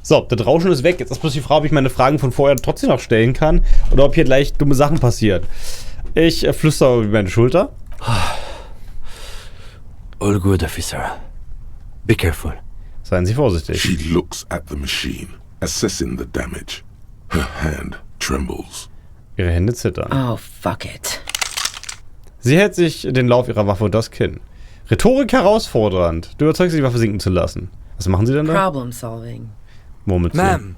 So, das Rauschen ist weg. Jetzt ist bloß die Frage, ob ich meine Fragen von vorher trotzdem noch stellen kann oder ob hier gleich dumme Sachen passieren. Ich flüstere über meine Schulter. All good, officer. Be careful. Seien Sie vorsichtig. She looks at the machine, assessing the damage. Her hand trembles. Ihre Hände zittern. Oh, fuck it. Sie hält sich den Lauf ihrer Waffe unter das Kinn. Rhetorik herausfordernd. Du überzeugst sie, die Waffe sinken zu lassen. Was machen Sie denn da? Problem solving. Murmelt sie. Ma'am,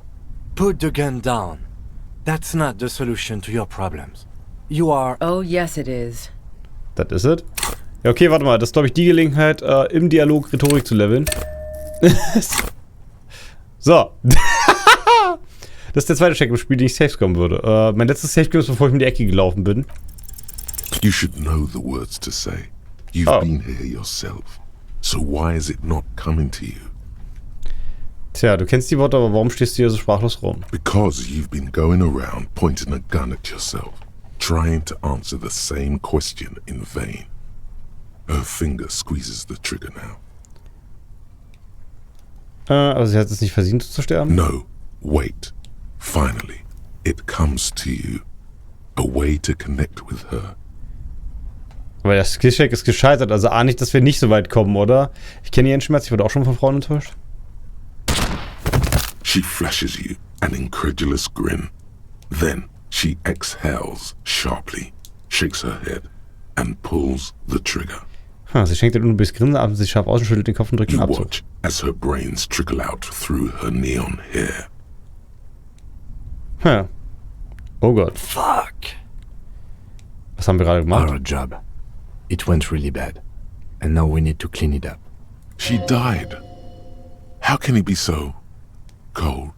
put the gun down. That's not the solution to your problems. You are... Oh, yes it is. Das ist es? Ja, okay, warte mal. Das ist, glaube ich, die Gelegenheit, im Dialog Rhetorik zu leveln. So. Das ist der zweite Check im Spiel, den ich safe kommen würde. Mein letztes Safe ist, bevor ich in die Ecke gelaufen bin. You should know the words to say. You've been here yourself. So why is it not coming to you? Tja, du kennst die Worte, aber warum stehst du hier so sprachlos rum? Because you've been going around pointing a gun at yourself, trying to answer the same question in vain. Her finger squeezes the trigger now. Aber sie hat es nicht verdient zu sterben? No, wait. Finally, it comes to you. A way to connect with her. Aber der Skillcheck ist gescheitert, also ahne ich, dass wir nicht so weit kommen, oder? Ich kenne ihren Schmerz, ich wurde auch schon von Frauen enttäuscht. She flashes you an incredulous grin. Then she exhales sharply, shakes her head, and pulls the trigger. Sie schenkt den unbewusst Grinsen ab, sich scharf aus und schüttelt den Kopf und drückt den You Abzug. watch as her brains trickle out through her neon hair. Oh Gott. Fuck. Was haben wir gerade gemacht? Our job. It went really bad. And now we need to clean it up. She died. How can he be so cold?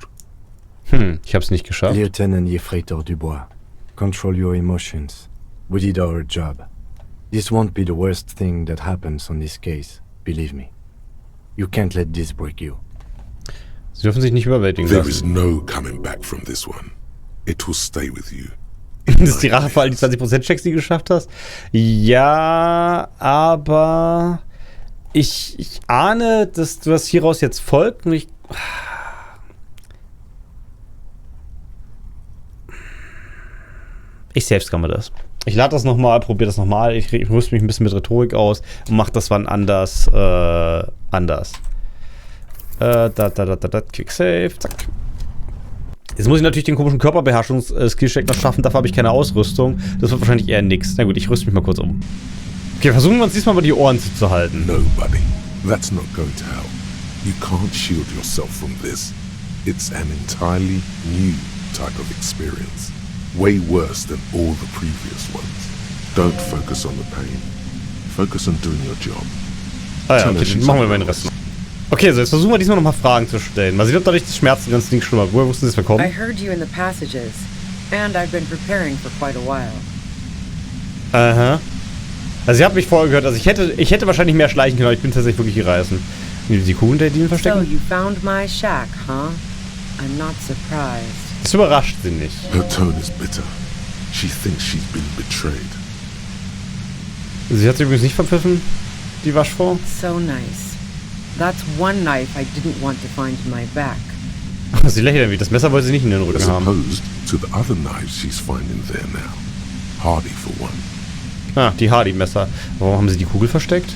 Ich hab's nicht geschafft. Lieutenant Yefreitor Dubois, control your emotions. We did our job. This won't be the worst thing that happens on this case, believe me. You can't let this break you. Sie dürfen sich nicht überwältigen There is lassen. no coming back from this one. It will stay with you. Das ist die Rache für all die 20% Checks, die du geschafft hast? Ja, aber ich ahne, dass du was hieraus jetzt folgt und ich selbst kann mir das. Ich lade das nochmal, probiere das nochmal. Ich rüste mich ein bisschen mit Rhetorik aus und mache das wann anders. Quick Save, zack. Jetzt muss ich natürlich den komischen Körperbeherrschungs-Skillcheck noch schaffen. Dafür habe ich keine Ausrüstung. Das wird wahrscheinlich eher nix. Na gut, ich rüste mich mal kurz um. Okay, versuchen wir uns diesmal mal die Ohren zu halten. No, buddy. That's not going to help. You can't shield yourself from this. It's an entirely new type of experience. Way worse than all the previous ones. Don't focus on the pain. Focus on doing your job. Ah ja, okay, dann machen wir mal den Rest noch. Okay, so jetzt versuchen wir diesmal nochmal Fragen zu stellen. Mal sehen, ob dadurch das Schmerzen ganz Ding schlimmer. Woher wussten Sie, dass wir kommen? I heard you in the passages, and I've been preparing for quite a while. Aha. Also, ihr habt mich vorher gehört. Also, ich hätte wahrscheinlich mehr schleichen können, aber ich bin tatsächlich wirklich gereißen. Die Kugeln der Dielen So, verstecken? you found my shack, huh? I'm not surprised. Das überrascht sie nicht. Her tone is bitter. She thinks she's been betrayed. Sie hat sich übrigens nicht verpfiffen, die Waschfrau. So nice. That's one knife I didn't want to find in my back. Sie lächelt irgendwie. Das Messer wollte sie nicht in den Rücken As haben. opposed to the other knives she's finding there now. Hardie for one. Ah, die Hardie-Messer. Warum haben sie die Kugel versteckt?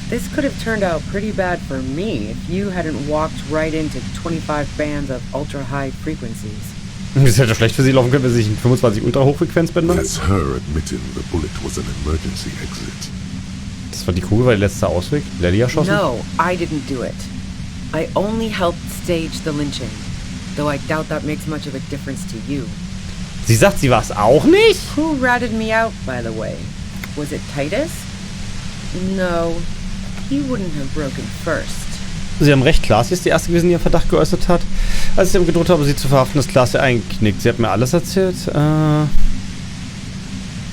This could have turned out pretty bad for me if you hadn't walked right into 25 bands of ultra-high frequencies. Das hätte schlecht für sie laufen können, wenn sie sich in 25 Ultra-Hochfrequenzbänder. That's her admitting the bullet was an emergency exit. Das war die Kugel, war der letzte Ausweg. Lelly erschossen? No, I didn't do it. I only helped stage the lynching, though I doubt that makes much of a difference to you. Sie sagt, sie war es auch nicht? Who ratted me out, by the way? Was it Titus? No, he wouldn't have broken first. Sie haben recht, Klaas ist die erste gewesen, die ihren Verdacht geäußert hat. Als ich ihm gedroht habe, sie zu verhaften, ist Klaas ja eingeknickt. Sie hat mir alles erzählt.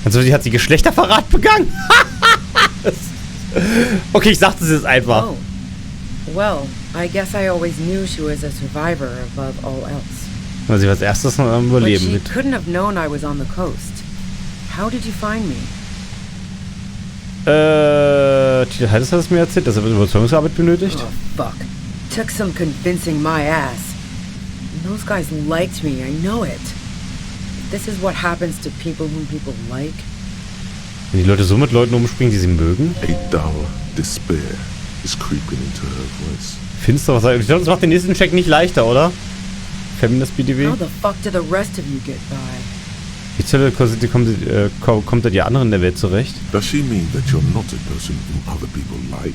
Also, sie hat sie Geschlechterverrat begangen? Okay, ich sagte es jetzt einfach. Oh. Well, I guess I always knew she was a survivor above all else. Also, sie war als erstes noch am But Überleben she mit. couldn't have known I was on the coast. How did you find me? Titel hat es mir erzählt, dass er Überzeugungsarbeit benötigt. Oh, fuck. Took some convincing my ass. Those guys liked me, I know it. This is what happens to people whom people like. Wenn die Leute so mit Leuten umspringen, die sie mögen. A dull despair is creeping into her voice. Finster, was ich glaube, das macht den nächsten Check nicht leichter, oder? Feminist BDW. How the fuck do the rest of you get by? Die Zelle kommt die anderen in der Welt zurecht. Does she mean that you're not a person whom other people like?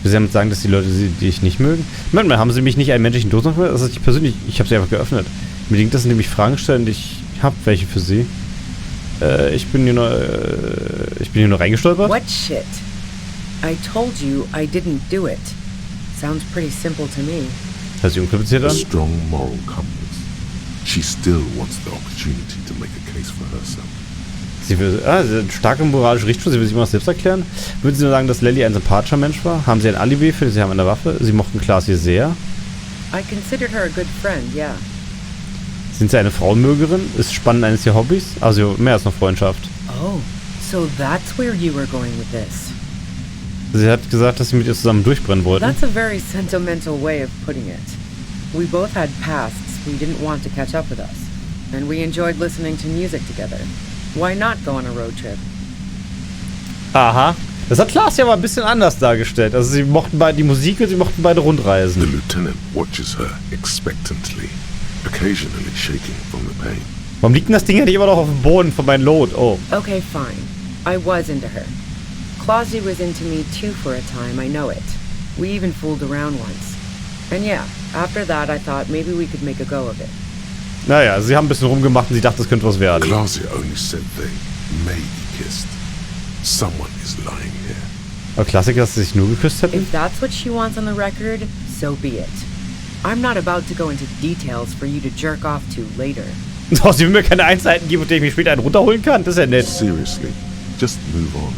Will sie damit sagen, dass die Leute dich nicht mögen? Moment mal, haben sie mich nicht einen menschlichen Dosenöffner? Das ist ich persönlich, ich habe sie einfach geöffnet. Mir liegt das, indem ich Fragen stelle und ich habe welche für sie. Ich bin hier nur reingestolpert. What shit? I told you I didn't do it. Sounds pretty simple to me. Hört sich unkompliziert A an? strong moral compass. She still wants the opportunity to make a case for herself. Sie hat eine starke moralische Richtung, sie will sich immer noch selbst erklären. Würden Sie nur sagen, dass Lelly ein sympathischer Mensch war? Haben Sie ein Alibi für Sie haben eine Waffe? Sie mochten Classy sehr. I considered her a good friend, yeah. Sind Sie eine Frauenmögerin? Ist Spannend eines Ihrer Hobbys? Also mehr als nur Freundschaft. Oh, so that's where you were going with this. Sie hat gesagt, dass Sie mit ihr zusammen durchbrennen wollten. That's a very sentimental way of putting it. We both had pasts we didn't want to catch up with us. And we enjoyed listening to music together. Why not go on a road trip? Aha. Das hat Klaas ja mal ein bisschen anders dargestellt. Also sie mochten beide die Musik und sie mochten beide The Rundreisen. lieutenant watches her expectantly, occasionally shaking from the pain. Warum liegt denn das Ding ja nicht immer noch auf dem Boden von meinem Load? Oh. Okay, fine. I was into her. Clausy was into me too for a time, I know it. We even fooled around once. And yeah, after that I thought maybe we could make a go of it. Naja, sie haben ein bisschen rumgemacht und sie dachte, das könnte was werden. Glasia only said they may be kissed. Someone is lying here. Aber Klassiker, dass sie sich nur geküsst hätten? If that's what she wants on the record, so be it. I'm not about to go into details for you to jerk off to later. Oh, sie will mir keine Einzelheiten geben, mit denen ich mir später einen runterholen kann? Das ist ja nett. Seriously, just move on.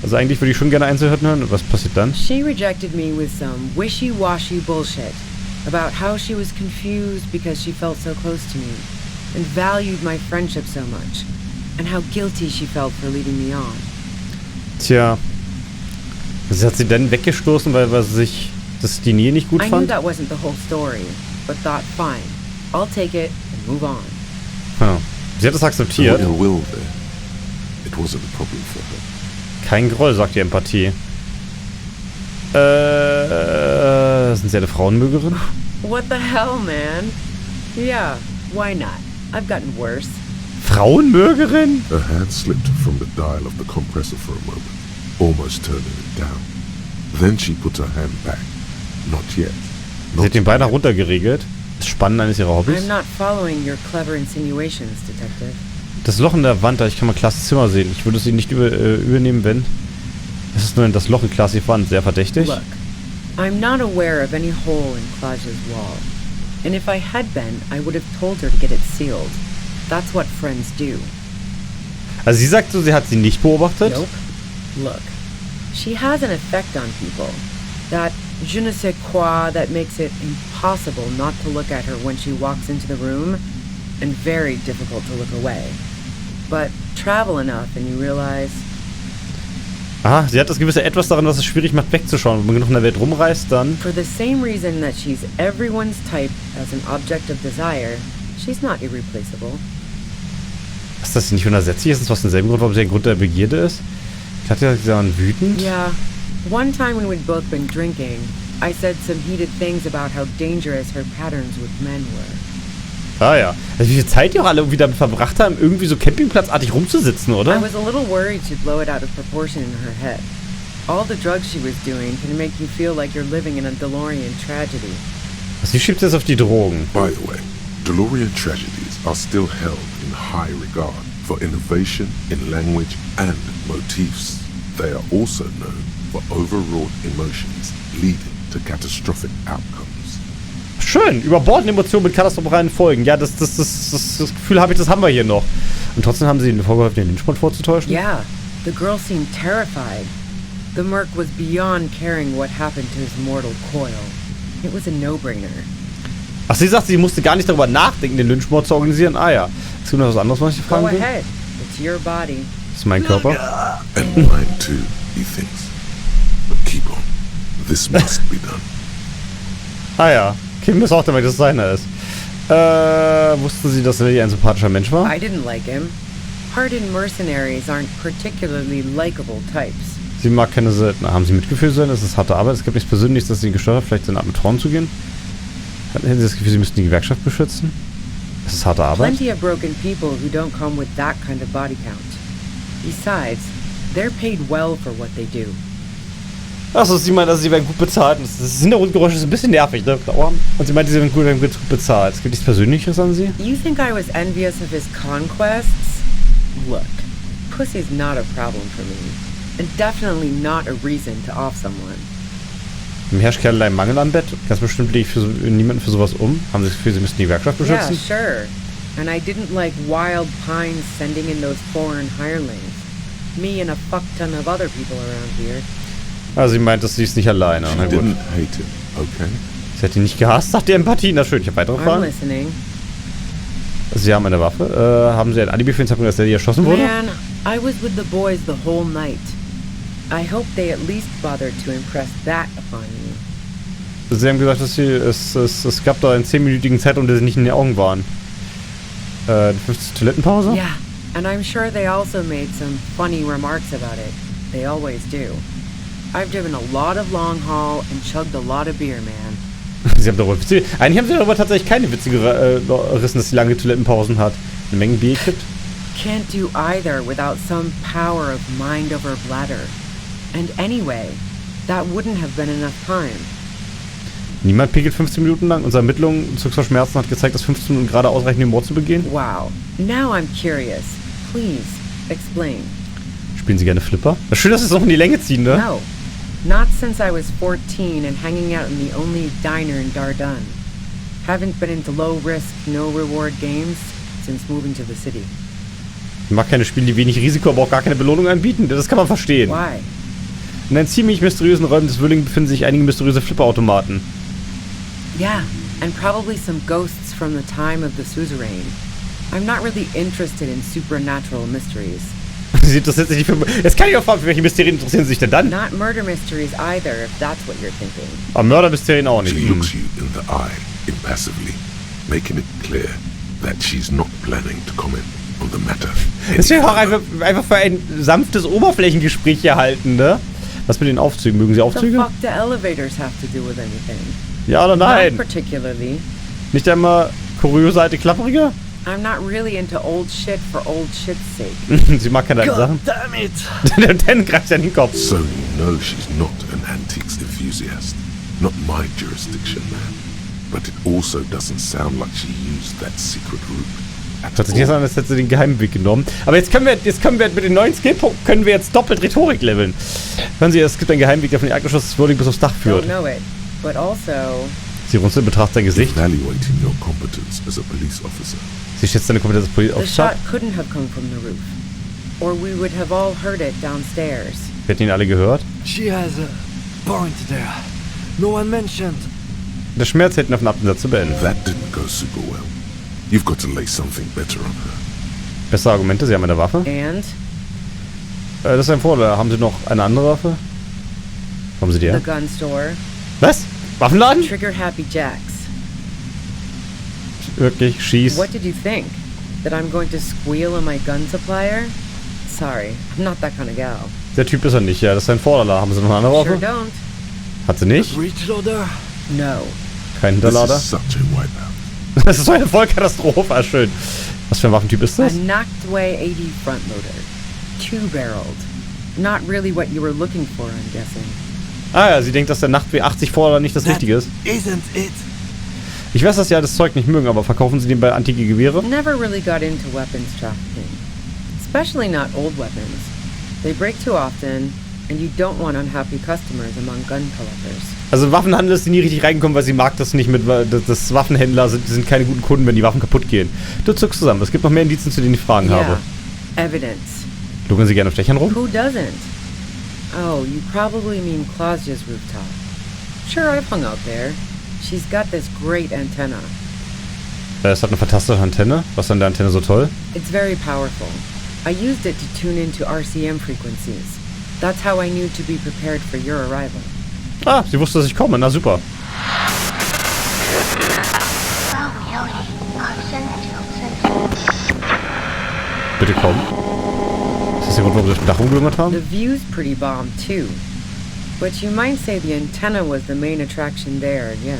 Also eigentlich würde ich schon gerne Einzelheiten hören. Was passiert dann? She rejected me with some wishy-washy bullshit about how she was confused because she felt so close to me and valued my friendship so much and how guilty she felt for leading me on. Tja. Sie hat sie dann weggestoßen, weil sie sich das die Nähe nicht gut I knew fand? that wasn't the whole story, but thought, fine, I'll take it and move on. Sie hat es akzeptiert. No ill will there. It wasn't a problem for her. Kein Groll, sagt die Empathie. Sind Sie eine Frauenmögerin? What the hell, man? Yeah, why not? I've gotten worse. Frauenmögerin? Her hand slipped from the dial of the compressor for a moment, almost turning it down. Then she put her hand back. Not yet. Sie hat den beinahe runtergeregelt. Das Spannende eines ihrer Hobbys. I'm not following your clever insinuations, Detective. Das Loch in der Wand, da ich kann mal Klaas Zimmer sehen. Ich würde es Ihnen nicht übernehmen, wenn... Es ist nur das Loch in Klaas Wand. Sehr verdächtig. Look, I'm not aware of any hole in Claudia's wall. And if I had been, I would have told her to get it sealed. That's what friends do. Also sie sagt so, sie hat sie nicht beobachtet. Nope. Look, she has an effect on people. That je ne sais quoi that makes it impossible not to look at her when she walks into the room, and very difficult to look away. But travel enough and you realize... Aha, sie hat das gewisse Etwas daran, was es schwierig macht, wegzuschauen. Wenn man genug in der Welt rumreist, dann... For the same reason that she's everyone's type as an object of desire, she's not irreplaceable. Ist das nicht unersetzlich? Ist das was denselben Grund, warum sie ein Grund der Begierde ist? Ich hatte ja gesagt, wütend. Yeah. One time when we'd both been drinking, I said some heated things about how dangerous her patterns with men were. Ah ja. Also wie viel Zeit die auch alle irgendwie damit verbracht haben, irgendwie so campingplatzartig rumzusitzen, oder? I was a little worried she'd blow it out of proportion in her head. All the drugs she was doing can make you feel like you're living in a DeLorean tragedy. Sie schiebt jetzt auf die Drogen. By the way, DeLorean tragedies are still held in high regard for innovation in language and motifs. They are also known for overwrought emotions leading to catastrophic outcomes. Schön, überbordende Emotionen mit katastrophalen Folgen. Ja, das Gefühl habe ich, das haben wir hier noch. Und trotzdem haben sie ihnen vorgeholfen, den Lynchmord vorzutäuschen? Yeah, the girl seemed terrified. The merc was beyond caring what happened to his mortal coil. It was a no-brainer. Ach, sie sagt, sie musste gar nicht darüber nachdenken, den Lynchmord zu organisieren. Ah ja. Ist noch was anderes, was ich Go fragen will? ahead. It's your body. Das ist mein Körper. And mine too, he thinks. But keep on. This must be done. Ah ja. Okay, mir ist auch damit, dass es seiner ist. Wussten Sie, dass Lily ein sympathischer Mensch war? I didn't like him. Hardened mercenaries aren't particularly likable types. Sie mag keine Söldner. Haben Sie Mitgefühl sein? Das ist harte Arbeit. Es gibt nichts Persönliches, das Sie gestört hat, vielleicht seine Art mit Frauen zu gehen. Hätten Sie das Gefühl, Sie müssten die Gewerkschaft beschützen? Das ist harte Arbeit. Plenty of broken people who don't come with that kind of body count. Besides, they're paid well for what they do. Achso, sie meint, also sie werden gut bezahlt. Das Hintergrundgeräusch ist ein bisschen nervig, ne? Und sie meint, sie werden gut bezahlt. Es gibt nichts Persönliches an sie? You think I was envious of his conquests? Look, pussy's not a problem for me. And definitely not a reason to off someone. Im herrscht keinerlei Mangel am Bett. Ganz bestimmt lege ich niemanden für sowas um. Haben Sie das Gefühl, Sie müssten die Gewerkschaft beschützen? Yeah, sure. And I didn't like wild pines sending in those foreign hirelings. Me and a fuck ton of other people around here. Also sie meint, dass sie ist nicht alleine. She Na gut. didn't hate him, okay? Sie hat ihn nicht gehasst, sagt die Empathie. Na schön, ich habe weitere I'm Fragen. listening. Sie haben eine Waffe. Haben Sie ein Alibi für den Zeitpunkt, dass er erschossen wurde? Man, I was with the boys the whole night. I hope they at least bothered to impress that upon you. Sie haben gesagt, dass es gab da einen 10-minütigen Zeitraum, der sie nicht in den Augen waren. 50 Toilettenpause? Yeah, and I'm sure they also made some funny remarks about it. They always do. I've driven a lot of long haul and chugged a lot of beer, man. Sie haben darüber eigentlich haben sie darüber tatsächlich keine Witze gerissen, dass sie lange Toilettenpausen hat. Eine Menge Bier kippt. Can't do either without some power of mind over bladder. And anyway, that wouldn't have been enough time. Niemand pinkelt 15 Minuten lang. Unsere Ermittlung zu Schmerzen hat gezeigt, dass 15 Minuten gerade ausreichen, den Mord zu begehen. Wow. Now I'm curious. Please, explain. Spielen Sie gerne Flipper? Schön, dass Sie es noch in die Länge ziehen, ne? No. Not since I was 14 and hanging out in the only diner in Dardenne. Haven't been into low-risk, no-reward games since moving to the city. Ich mag keine Spiele, die wenig Risiko, aber auch gar keine Belohnung anbieten. Das kann man verstehen. Why? In den ziemlich mysteriösen Räumen des Wurling befinden sich einige mysteriöse Flipperautomaten. Yeah, and probably some ghosts from the time of the suzerain. I'm not really interested in supernatural mysteries. Sie interessiert sich nicht für... Jetzt kann ich auch fragen, für welche Mysterien interessieren Sie sich denn dann? Not murder mysteries either, if that's what you're thinking. Aber Mördermysterien auch nicht. She looks you in the eye, impassively, making it clear that she's not planning to comment on the matter. Es wäre auch einfach für ein sanftes Oberflächengespräch hier halten, ne? Was mit den Aufzügen? Mögen Sie The Aufzüge? fuck do elevators have to do with anything? Ja oder nein? Not particularly. Nicht einmal kuriose alte Klapprige? I'm not really into old shit for old shit's sake. Sie mag keine alten Sachen. Damn it! Der Dan greift ja in den Kopf. So you know she's not an antiques enthusiast. Not my jurisdiction, man. But it also doesn't sound like she used that secret route. Hört sich nicht so an, als hätte sie den geheimen Weg genommen. Aber jetzt können wir mit den neuen Skillpunkten können wir jetzt doppelt Rhetorik leveln. Hören Sie, es gibt einen Geheimweg, der von den Erdgeschoss des Wurling bis aufs Dach führt. Don't know it, but also Sie runzelt in Betracht sein Gesicht. Evaluating your competence as a police officer. Sie schätzt seine Kompetenz als the Polizeiofficer shot ab. couldn't have come from the roof, or we would have all heard it downstairs. Wir hätten ihn alle gehört. She has a point there. No one mentioned. Der Schmerz hätte ihn auf den Absatz zu beenden. That didn't go super well. You've got to lay something better on her. Bessere Argumente, Sie haben eine Waffe. And Das ist ein Vorteil. Haben Sie noch eine andere Waffe? Haben Sie die the her? gun store, Was? Waffenladen? Trigger Happy Jacks. Wirklich? Schieß. What did you think? That I'm going to squeal on my gun supplier? Sorry, I'm not that kind of gal. Der Typ ist er nicht, ja. Das ist ein Vorderlader. Haben Sie noch eine andere Sure Waffe? don't. Hat sie nicht? Breechloader? No. Kein This Hinterlader? is such a wipeout. Das ist so eine Vollkatastrophe. Ah, schön. Was für ein Waffentyp ist A das? Nachtway 80 front loader. Two-barreled. Not really what you were looking for, I'm guessing. Ah ja, sie denkt, dass der Nacht W80 Vorderlader nicht das Richtige ist. Isn't it? Ich weiß, dass Sie ja das Zeug nicht mögen, aber verkaufen Sie den bei antike Gewehre? Never really got into weapons trafficking. Especially not old weapons. They break too often, and you don't want unhappy customers among gun collectors. Also Waffenhandel ist sie nie richtig reingekommen, weil sie mag das nicht mit, das Waffenhändler sind keine guten Kunden, wenn die Waffen kaputt gehen. Du zuckst zusammen. Es gibt noch mehr Indizien, zu denen ich Fragen habe. Evidence. Lugern Sie gerne auf Dächern rum? Who doesn't? Oh, you probably mean Claudia's rooftop. Sure, I've hung out there. She's got this great antenna. Es hat eine fantastische Antenne. Was ist an der Antenne so toll? It's very powerful. I used it to tune into RCM frequencies. That's how I knew to be prepared for your arrival. Ah, sie wusste, dass ich komme. Na super. Bitte komm. Ist das der Grund, warum wir auf dem Dach rumgelungert haben? The view's pretty bomb, too. But you might say the antenna was the main attraction there, yeah.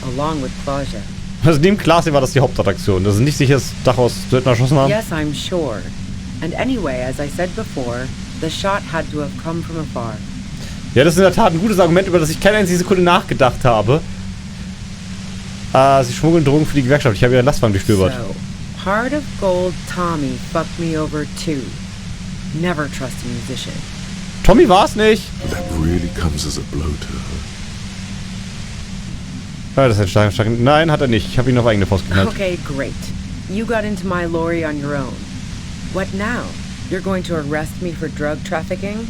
Along with Claudia. Also neben Klaas war das die Hauptattraktion. Das ist nicht sicher, das Dach aus Söldner erschossen haben. Yes, I'm sure. And anyway, as I said before, the shot had to have come from afar. Ja, das ist in der Tat ein gutes Argument, über das ich keine einzige Sekunde nachgedacht habe. Sie schmuggeln Drogen für die Gewerkschaft. Ich habe ihren Lastwagen durchstöbert. So, Heart of Gold Tommy fucked me over too. Never trust a musician. Tommy war's nicht. That really comes as a blow to her. Ja, das ist ein starker. Nein, hat er nicht. Ich habe ihn auf eigene Faust geknallt. Okay, great. You got into my lorry on your own. What now? You're going to arrest me for drug trafficking?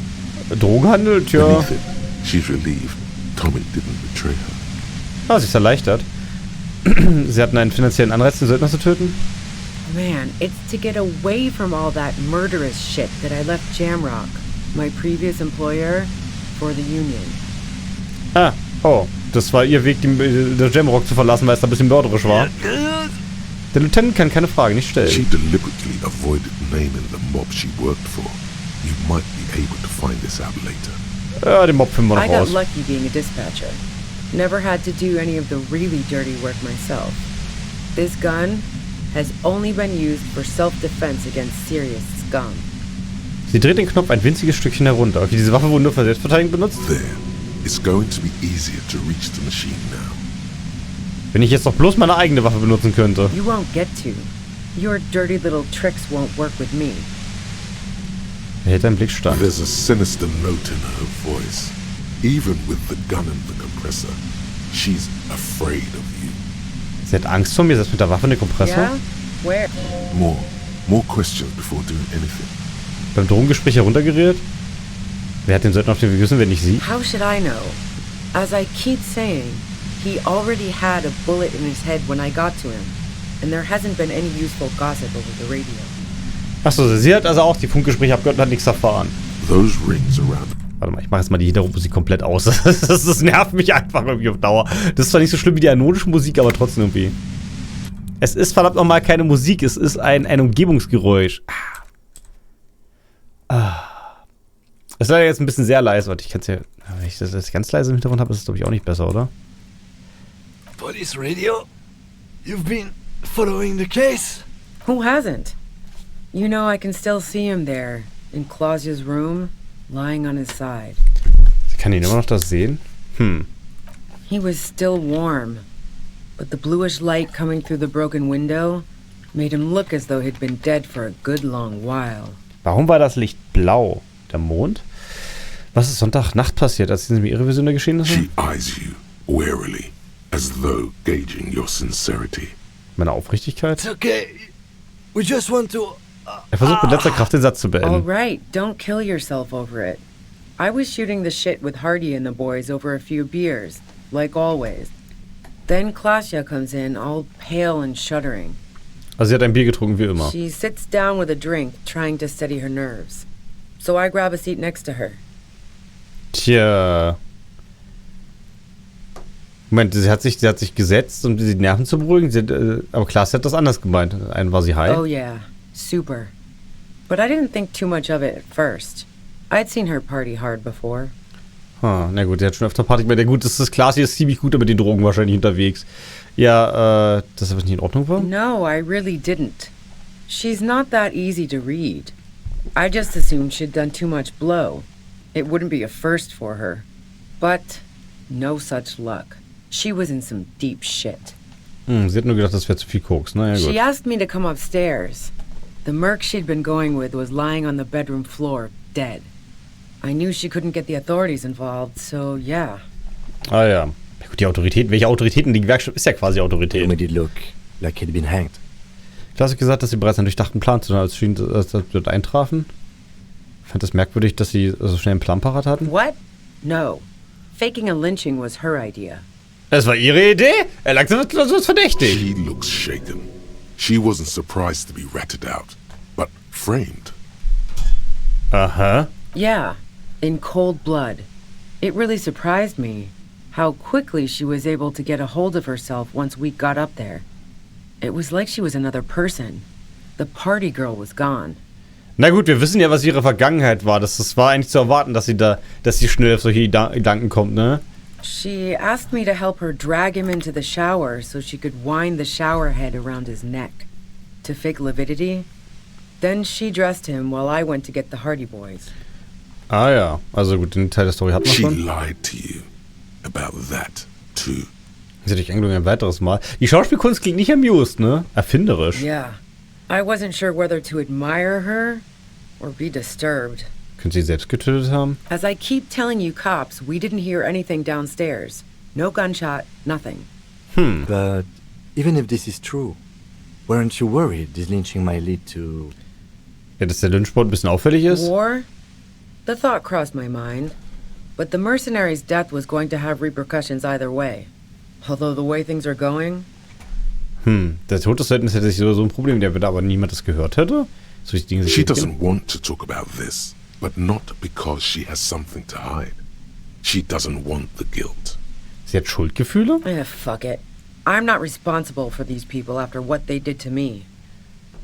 Drogenhandel? Tja. Beneath it, she's relieved Tommy didn't betray her. Ah, sie ist erleichtert. Sie hatten einen finanziellen Anreiz, den Söldner zu töten. Man, it's to get away from all that murderous shit that I left Jamrock, my previous employer, for the union. Ah, oh. Das war ihr Weg, das Jamrock zu verlassen, weil es da ein bisschen mörderisch war. Der Lieutenant kann keine Frage nicht stellen. She deliberately avoided naming the mob she worked for. You might be able to find this out later. Ja, den Mob finden wir noch I got raus. lucky being a dispatcher. Never had to do any of the really dirty work myself. This gun has only been used for self-defense against serious scum. Sie dreht den Knopf ein winziges Stückchen herunter. Okay, diese Waffe wurde nur für Selbstverteidigung benutzt. There. It's going to be easier to reach the machine now. Wenn ich jetzt doch bloß meine eigene Waffe benutzen könnte. You won't get to. Your dirty little tricks won't work with me. Er hält einen Blick stand. There's a sinister note in her voice. Even with the gun and the compressor, she's afraid of you. Sie hat Angst vor mir, selbst mit der Waffe und dem Kompressor. Yeah? Where? More questions before doing anything. Beim Drogengespräch heruntergerät. Wer hat den Söldner auf dem Gewissen, wenn nicht sie? How should I know? As I keep saying, he already had a bullet in his head when I got to him. And there hasn't been any useful gossip over the radio. Achso, sie hat also auch die Funkgespräche abgehört und hat nichts erfahren. Those rings around. Warte mal, ich mache jetzt mal die Hintergrundmusik komplett aus. Das nervt mich einfach irgendwie auf Dauer. Das ist zwar nicht so schlimm wie die harmonische Musik, aber trotzdem irgendwie. Es ist verdammt nochmal keine Musik, es ist ein Umgebungsgeräusch. Es ist leider jetzt ein bisschen sehr leise. Warte, ich kann es ja. Wenn ich das jetzt ganz leise im Hintergrund habe, ist es glaube ich auch nicht besser, oder? Police radio? You've been following the case? Who hasn't? You know, I can still see him there, in Claudia's room, lying on his side. Sie kann ihn immer noch das sehen? He was still warm, but the bluish light coming through the broken window made him look as though he'd been dead for a good long while. Warum war das Licht blau? Der Mond? Was ist Sonntagnacht passiert, als diese ihre Vision der Geschehnisse? She eyes you warily, as though gauging your sincerity. Meine Aufrichtigkeit? It's okay. We just want to... Er versucht mit letzter Kraft den Satz zu All beenden. right, don't kill yourself over it. I was shooting the shit with Hardie and the boys over a few beers, like always. Then Klasia comes in, all pale and shuddering. Also sie hat ein Bier getrunken, wie immer. She sits down with a drink, trying to steady her nerves. So I grab a seat next to her. Tja. Moment, sie hat sich gesetzt, um die Nerven zu beruhigen. Aber Klaas hat das anders gemeint. Einen war sie high. Oh yeah, super. But I didn't think too much of it at first. I'd seen her party hard before. Na gut, sie hat schon öfter Party gemacht. Ja gut, das ist Klaas, hier ist ziemlich gut mit den Drogen wahrscheinlich unterwegs. Ja, dass das nicht in Ordnung war? No, I really didn't. She's not that easy to read. I just assumed she'd done too much blow. It wouldn't be a first for her. But no such luck. She was in some deep shit. Sie hat nur gedacht, das wäre zu viel Koks. Na ja, gut. She asked me to come upstairs. The merc she'd been going with was lying on the bedroom floor, dead. I knew she couldn't get the authorities involved, so yeah. Ah ja. Ja gut, die Autoritäten. Welche Autoritäten? Die Gewerkschaft ist ja quasi Autorität. It made it look like he'd been hanged. Klaas hat gesagt, dass sie bereits einen durchdachten Plan zu als sie dort eintrafen. Ich fand es merkwürdig, dass sie so schnell einen Plan parat hatten. What? No. Faking a lynching was her idea. Es war ihre Idee? Er langsam wird verdächtig. She looks shaken. She wasn't surprised to be ratted out, but framed. Aha. Yeah, in cold blood. It really surprised me how quickly she was able to get a hold of herself once we got up there. It was like she was another person. The Hardie-Girl was gone. Na gut, wir wissen ja, was ihre Vergangenheit war. Das war eigentlich zu erwarten, dass sie schnell auf solche Gedanken kommt, ne? She asked me to help her drag him into the shower so she could wind the shower head around his neck to fake lividity. Then she dressed him while I went to get the Hardie Boys. Ah ja, also gut, den Teil der Story hat man She schon. lied to you about that, too. Sie hat dich angelogen ein weiteres Mal. Die Schauspielkunst klingt nicht amused, ne? Erfinderisch. Yeah. I wasn't sure whether to admire her or be disturbed. Könnte sie selbst getötet haben? As I keep telling you cops, we didn't hear anything downstairs. No gunshot, nothing. But even if this is true, weren't you worried this lynching might lead to... Ja, dass der Lynchmord ein bisschen auffällig ist? War? The thought crossed my mind. But the mercenary's death was going to have repercussions either way. Although the way things are going... Der Tod des Söldners hätte sich so ein Problem, der aber niemand das gehört hätte? So die Dinge She doesn't want to talk about this, but not because she has something to hide. She doesn't want the guilt. Sie hat Schuldgefühle? Fuck it. I'm not responsible for these people after what they did to me.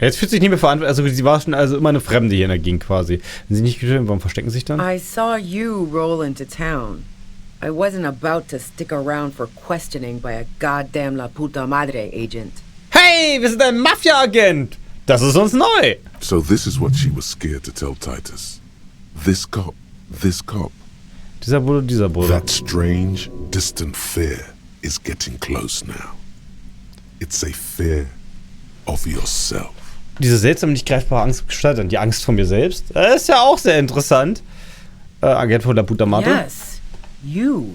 Jetzt fühlt sich nicht mehr verantwortlich. Also sie war schon immer eine Fremde hier in der Gegend quasi. Wenn sie nicht getötet haben, warum verstecken sie sich dann? I saw you roll into town. I wasn't about to stick around for questioning by a goddamn la puta madre agent. Hey, wir sind ein Mafia-Agent! Das ist uns neu! So this is what she was scared to tell Titus. This cop. Dieser Bruder. That strange, distant fear is getting close now. It's a fear of yourself. Diese seltsame, nicht greifbare Angst gestaltet. Die Angst vor mir selbst. Das ist ja auch sehr interessant. Agent von la puta madre. Yes, you.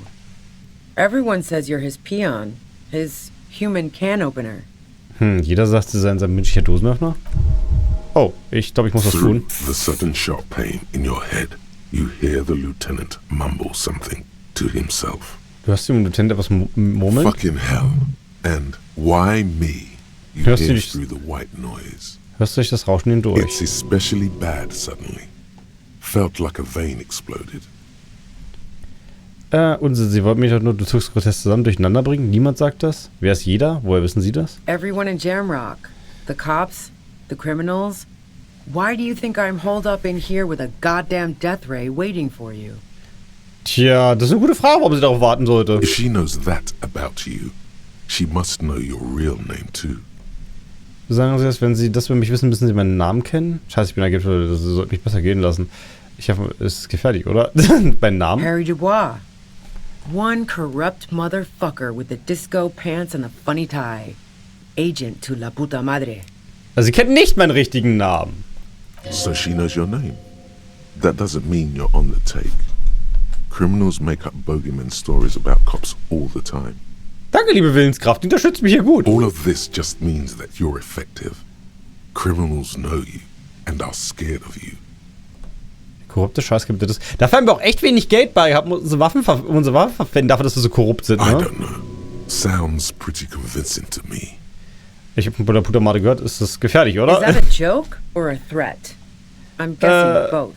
Everyone says you're his peon. His human can opener. Jeder sagt, sie seien sein menschlicher Dosenöffner. Oh, ich glaube, ich muss was Through tun. the sudden sharp pain in your head, you hear the lieutenant mumble something to himself. Du hörst dem Lieutenant etwas murmeln? Fucking hell. And why me? You Hörst du hear nicht- through the white noise. Hörst du durch das Rauschen hindurch? It's especially bad suddenly. Felt like a vein exploded. Und sie wollten mich doch nur Bezugsprozess zusammen durcheinander bringen. Niemand sagt das. Wer ist jeder? Woher wissen Sie das? Everyone in Jamrock. The cops, the criminals. Why do you think I'm holed up in here with a goddamn death ray waiting for you? Tja, das ist eine gute Frage, warum sie darauf warten sollte. If she knows that about you, she must know your real name too. Sagen Sie das, wenn Sie das über mich wissen, müssen Sie meinen Namen kennen? Scheiße, ich bin Agent, das sollte mich besser gehen lassen. Ich hoffe, es ist gefährlich, oder? Mein Namen? Harry Dubois. One corrupt motherfucker with the disco pants and the funny tie. Agent to la puta madre. Also, Sie kennen nicht meinen richtigen Namen. So she knows your name. That doesn't mean you're on the take. Criminals make up bogeyman stories about cops all the time. Danke, liebe Willenskraft, die unterstützt mich hier gut. All of this just means that you're effective. Criminals know you and are scared of you. Korrupte Scheißgebiete. Dafür haben wir auch echt wenig Geld bei gehabt, um unsere Waffen verwenden, dafür, dass wir so korrupt sind, I ne? don't know. Sounds pretty convincing to me. Ich habe von der Puta Madre gehört, ist das gefährlich, oder? Is that a joke or a threat? I'm guessing both.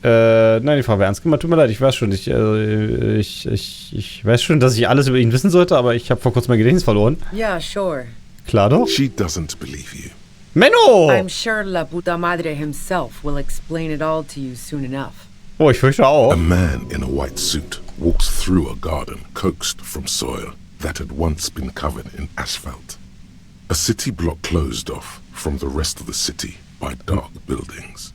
Nein, die Frage war ernst gemeint. Tut mir leid, ich weiß schon. Ich weiß schon, dass ich alles über ihn wissen sollte, aber ich habe vor kurzem mein Gedächtnis verloren. Yeah, sure. Klar doch. She doesn't believe you. Menno! I'm sure la puta madre himself will explain it all to you soon enough. Oh, ich fürchte auch. A man in a white suit walks through a garden coaxed from soil that had once been covered in asphalt. A city block closed off from the rest of the city by dark buildings.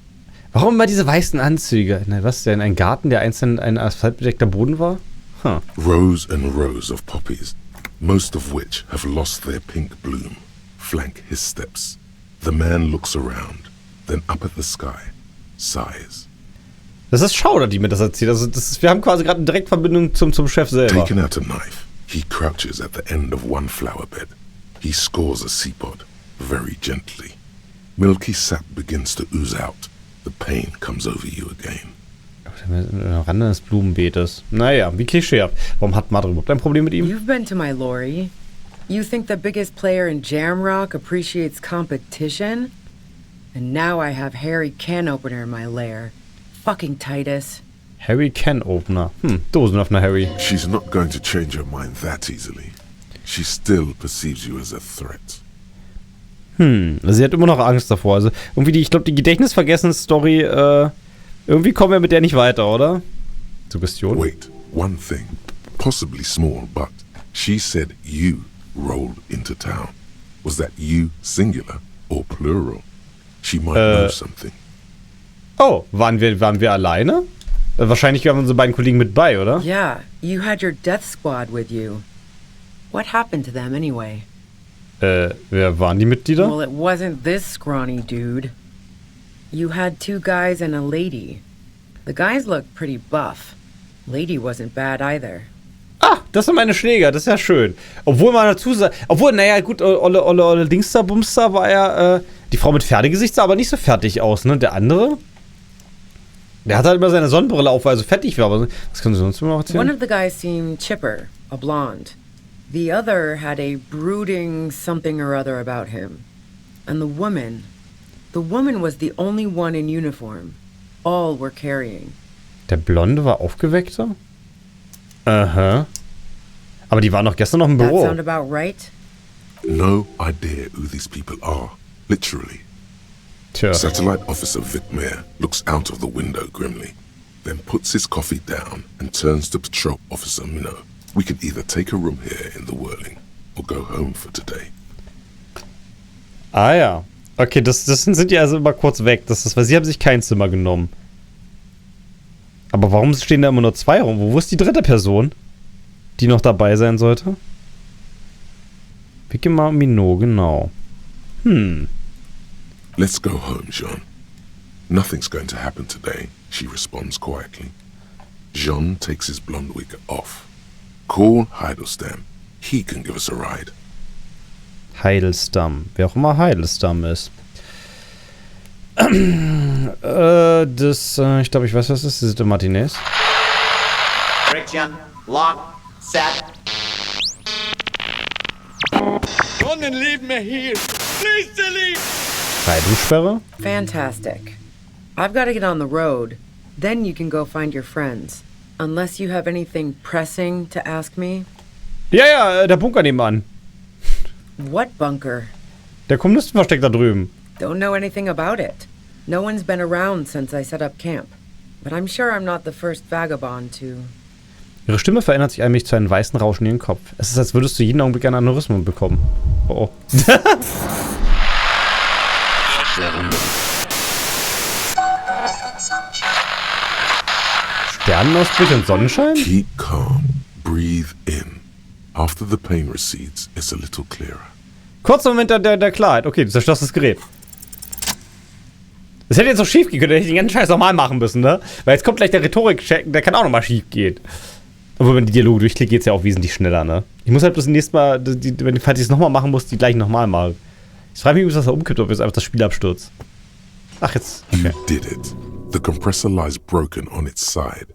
Warum immer diese weißen Anzüge? Na, was denn? Ein Garten, der einzeln ein asphaltbedeckter Boden war? Huh. Rows and rows of poppies, most of which have lost their pink bloom, flank his steps. The man looks around, then up at the sky, sighs. Das ist Schauder, die mir das erzählt. Also wir haben quasi gerade eine Direktverbindung zum Chef selber. Taking out a knife, he crouches at the end of one flower bed. He scores a seapod, very gently. Milky sap begins to ooze out. The pain comes over you again. Am Rande des Blumenbeetes. Naja, wie klischeehaft. Warum hat Madre überhaupt ein Problem mit ihm? You've been to my lorry. You think the biggest player in Jamrock appreciates competition? And now I have Harry Can Opener in my lair. Fucking Titus. Harry Can Opener. Dosenöffner Harry. She's not going to change her mind that easily. She still perceives you as a threat. Sie hat immer noch Angst davor. Also irgendwie ich glaube, die Gedächtnisvergessen-Story, irgendwie kommen wir mit der nicht weiter, oder? Suggestion. Wait, one thing. Possibly small, but she said you rolled into town. Was that you singular or plural? She might know something. Oh, waren wir alleine? Wahrscheinlich waren unsere beiden Kollegen mit bei, oder? Yeah, you had your death squad with you. What happened to them anyway? Wer waren die Mitglieder? Well, it wasn't this scrawny dude. You had 2 guys and a lady. The guys looked pretty buff. Lady wasn't bad either. Ah, das sind meine Schläger, das ist ja schön. Obwohl man dazu sagt, naja, gut, Olle Dingster, Bumster war ja, die Frau mit Pferdegesicht sah aber nicht so fertig aus, ne? Der andere, der hat halt immer seine Sonnenbrille auf, weil er so fettig war. Aber was können Sie sonst noch erzählen? One of the guys seemed chipper, a blonde. The other had a brooding something or other about him. And the woman was the only one in uniform. All were carrying. Der Blonde war aufgeweckter? Aha. Aber die waren doch gestern noch im That Büro. sound about right? No idea who these people are. Literally. Tja. Satellite Officer Vic Mayer looks out of the window grimly, then puts his coffee down and turns to Patrol Officer Minnow. We can either take a room here in the Whirling or go home for today. Ah ja. Okay, das sind die also immer kurz weg. Weil sie haben sich kein Zimmer genommen. Aber warum stehen da immer nur 2 rum? Wo ist die dritte Person, die noch dabei sein sollte? Vicky Minot, genau. Let's go home, Jean. Nothing's going to happen today, she responds quietly. Jean takes his blonde wig off. Call Heidelstam. He can give us a ride. Heidelstam. Wer auch immer Heidelstam ist. Ich glaube, ich weiß, was das ist. Das sind die Martinez. Friction, lock, set. Freidrucksperre? Fantastic. I've got to get on the road. Then you can go find your friends. Unless you have anything pressing to ask me. Ja, der Bunker nebenan. What bunker? Der Kommunistenversteck da drüben. Don't know anything about it. No one's been around since I set up camp. But I'm sure I'm not the first vagabond to... Ihre Stimme verändert sich allmählich zu einem weißen Rauschen in ihren Kopf. Es ist, als würdest du jeden Augenblick ein Aneurysma bekommen. Oh. Sternenausbrüche und Sonnenschein? Keep calm. Breathe in. After the pain recedes, it's a little clearer. Kurzer Moment der Klarheit. Okay, du zerstörst das Gerät. Das hätte jetzt auch schief gehen können. Hätte ich den ganzen Scheiß nochmal machen müssen, ne? Weil jetzt kommt gleich der Rhetorik-Check, der kann auch nochmal schief gehen. Obwohl, wenn die Dialoge durchklickt, geht's ja auch wesentlich schneller, ne? Ich muss halt bloß nächstes Mal, falls ich es nochmal machen muss, die gleich nochmal machen. Ich frage mich, ob das umkippt, ob jetzt einfach das Spiel abstürzt. Ach, jetzt. Okay. You did it. The compressor lies broken on its side.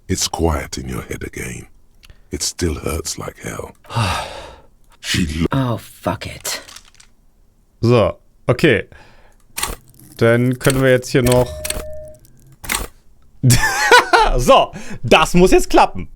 It's quiet in your head again. It still hurts like hell. Oh, fuck it. So, okay. Dann können wir jetzt hier noch... So, das muss jetzt klappen.